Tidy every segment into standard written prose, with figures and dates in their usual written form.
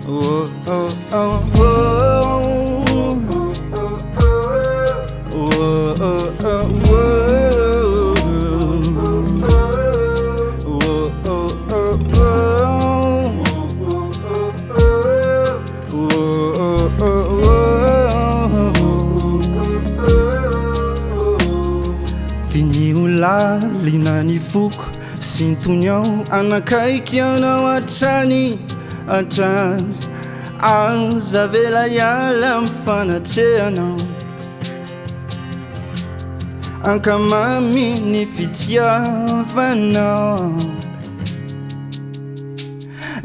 oh, oh, oh, oh. Oh, oh, oh, oh. Oh, oh, oh, Tiniola linani foko sintoniao anakaiky anao atrany azavela iala mifanatrehanao ankamamy ny fitiavanao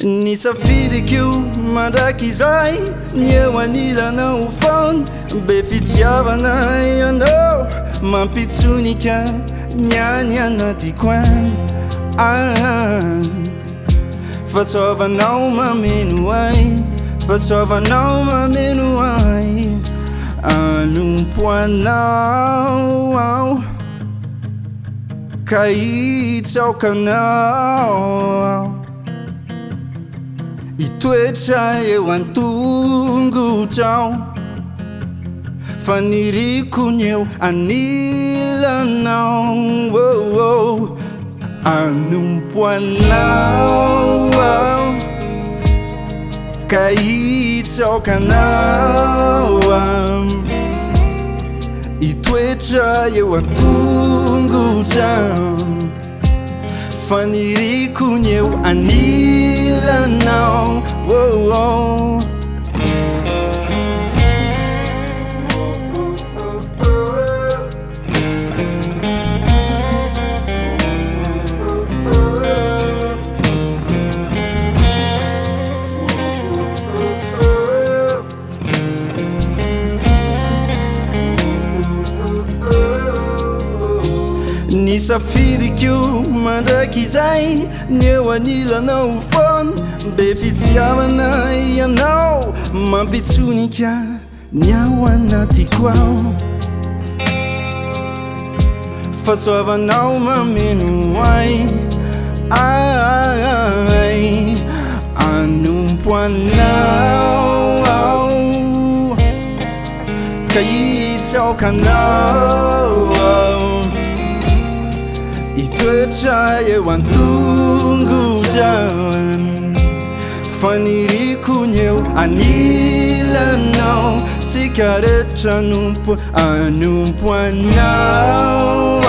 nisafidiko mandraky izay ny eo anilanao foana be fitiavana ianao mampitsonika niany anaty koany fahasoavanao mameno ay fahasoavanao mameno ay anompoanao ka itsaokanao itoetra eo antongotrao faniriko ny eo anilanao anompoanao ka itsaokanao itoetra eo antongotrao faniriko ny eo anilanao nisafidiko mandraky izay ny eo anilanao foana be fitiavana ianao mampitsonika ny ao anatiko ao fahasoavanao mameno ay anompoanao ka itsaokanao itoetra eo antongotrao faniriko ny eo anilanao tsika rehetra anompoanao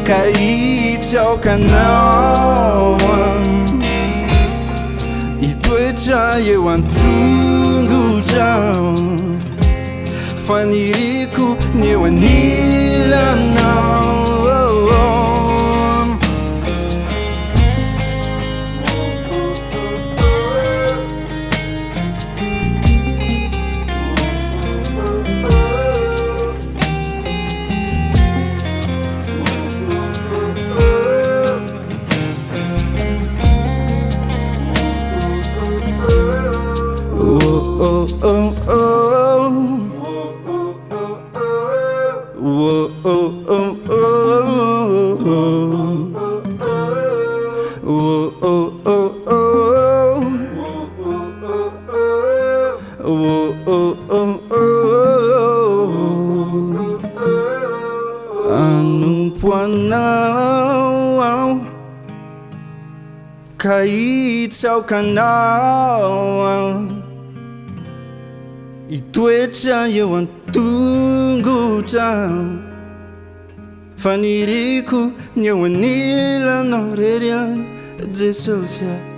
ka itsaokanao itoetra eo antongotrao faniriko ny eo anilanao anompoanao ka itsaokanao itoetra eo antongotrao faniriko ny eo anilanao rery any Jesosy